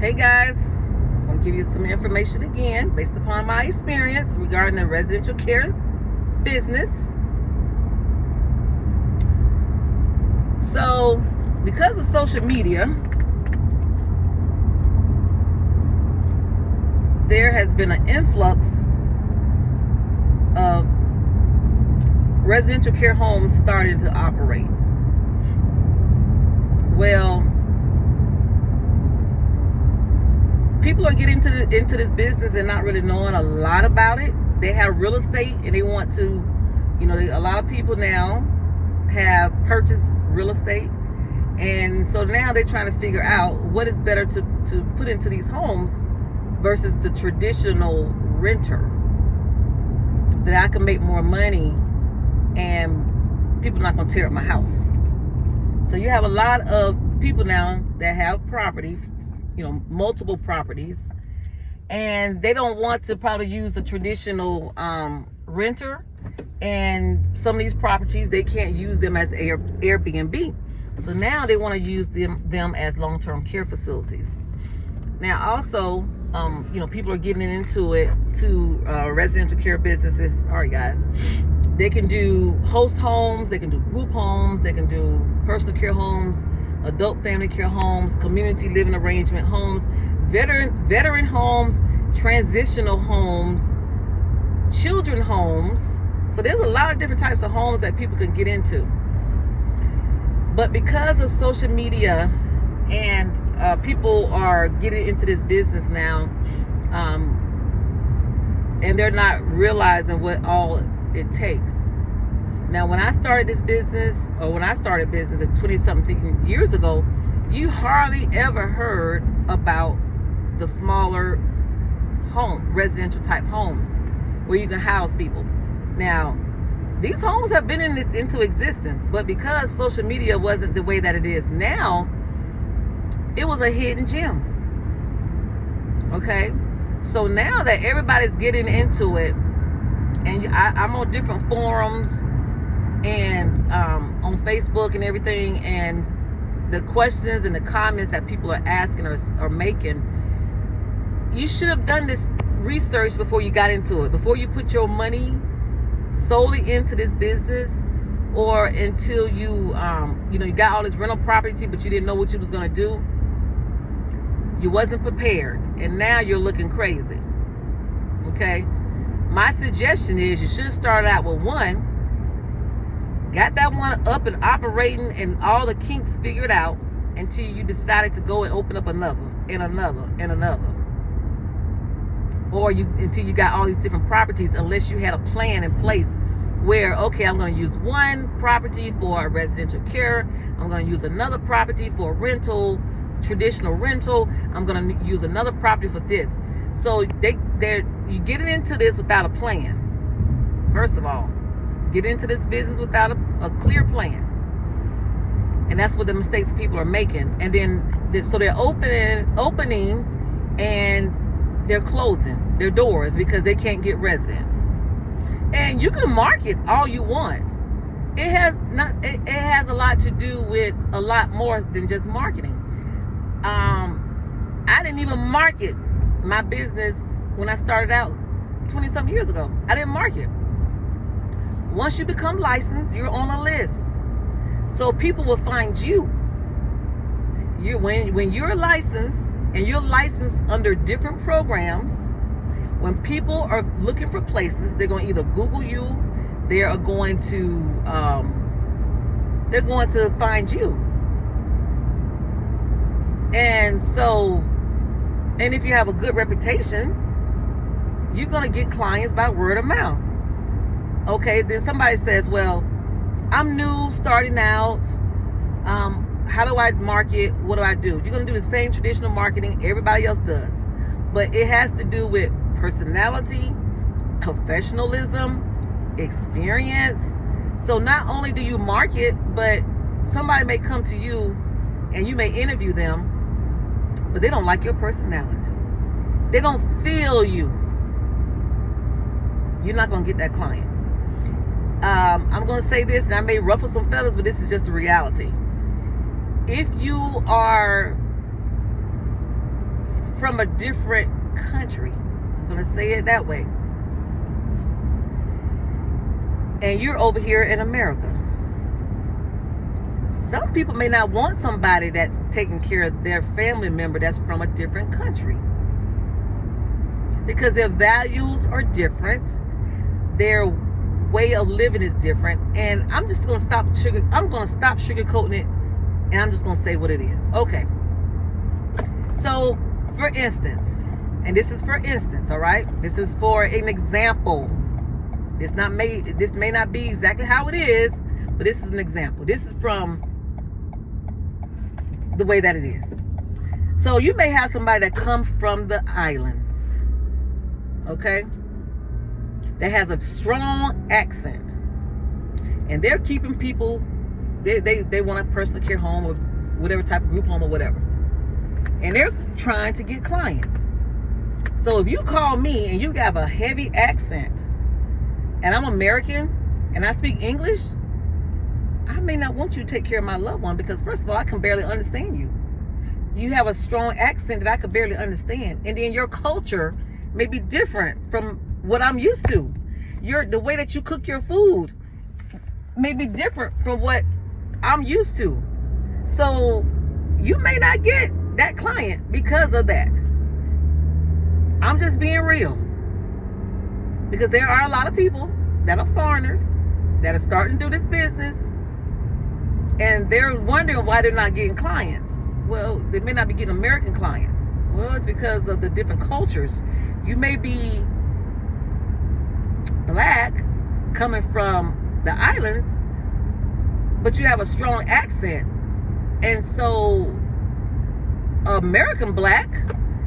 Hey guys, I want to give you some information again based upon my experience regarding the residential care business. So, because of social media, there has been an influx of residential care homes starting to operate. Well, people are getting into this business and not really knowing a lot about it. They have real estate and they want to, a lot of people now have purchased real estate. And so now they're trying to figure out what is better to put into these homes versus the traditional renter, that I can make more money and people are not going to tear up my house. So you have a lot of people now that have properties, multiple properties, and they don't want to probably use a traditional renter. And some of these properties, they can't use them as Airbnb. So now they want to use them as long-term care facilities. Now also, people are getting into it to residential care businesses. All right, guys. They can do host homes, they can do group homes, they can do personal care homes, adult family care homes, community living arrangement homes, veteran homes, transitional homes, children homes. So there's a lot of different types of homes that people can get into. But because of social media and people are getting into this business now, and they're not realizing what all it takes. Now, when I started this business, or when I started business at 20-something years ago, you hardly ever heard about the smaller residential type homes where you can house people. Now, these homes have been into existence, but because social media wasn't the way that it is now, it was a hidden gem. Okay? So now that everybody's getting into it, and I'm on different forums and on Facebook and everything, and the questions and the comments that people are asking or making, you should have done this research before you got into it, before you put your money solely into this business, or until you you got all this rental property but you didn't know what you was going to do. You wasn't prepared, and now you're looking crazy. Okay? My suggestion is you should have started out with one, got that one up and operating and all the kinks figured out, until you decided to go and open up another and another and another. Or until you got all these different properties, unless you had a plan in place where, okay, I'm going to use one property for residential care, I'm going to use another property for rental, traditional rental, I'm going to use another property for this. So you're getting into this without a plan. First of all, get into this business without a clear plan. And that's what the mistakes people are making. And then so they're opening and they're closing their doors because they can't get residents. And you can market all you want. It has a lot to do with a lot more than just marketing. I didn't even market my business when I started out 20-something years ago. I didn't market. Once you become licensed, you're on a list. So people will find you. When you're licensed, and you're licensed under different programs, when people are looking for places, they're going to either Google you, they're going to find you. And so, and if you have a good reputation, you're going to get clients by word of mouth. Okay, then somebody says, well, I'm new, starting out. How do I market? What do I do? You're going to do the same traditional marketing everybody else does. But it has to do with personality, professionalism, experience. So not only do you market, but somebody may come to you and you may interview them, but they don't like your personality. They don't feel you. You're not going to get that client. I'm going to say this, and I may ruffle some feathers, but this is just the reality. If you are from a different country. I'm going to say it that way. And you're over here in America. Some people may not want somebody that's taking care of their family member that's from a different country, because their values are different, their way of living is different. And I'm just going to stop sugarcoating it, and I'm just going to say what it is. Okay. So, for instance, and this is for instance, all right? This is for an example. This may not be exactly how it is, but this is an example. This is from the way that it is. So you may have somebody that comes from the islands, okay, that has a strong accent, and they're keeping people, they want a personal care home or whatever type of group home or whatever, and they're trying to get clients. So if you call me and you have a heavy accent, and I'm American and I speak English, I may not want you to take care of my loved one, because first of all, I can barely understand you. You have a strong accent that I could barely understand. And then your culture may be different from what I'm used to. The way that you cook your food may be different from what I'm used to. So you may not get that client because of that. I'm just being real. Because there are a lot of people that are foreigners that are starting to do this business, and they're wondering why they're not getting clients. Well, they may not be getting American clients. Well, it's because of the different cultures. You may be black coming from the islands, but you have a strong accent. And so American black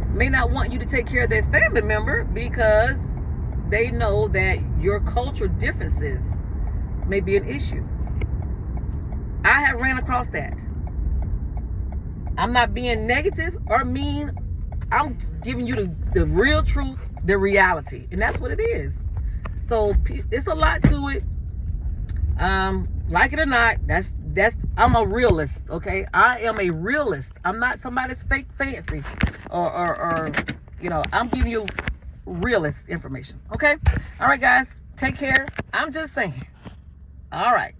may not want you to take care of their family member, because they know that your cultural differences may be an issue. I have ran across that. I'm not being negative or mean. I'm giving you the real truth, the reality. And that's what it is. So it's a lot to it. Like it or not, I'm a realist, okay? I am a realist. I'm not somebody's fake fancy or I'm giving you realist information, okay? All right, guys, take care. I'm just saying. All right.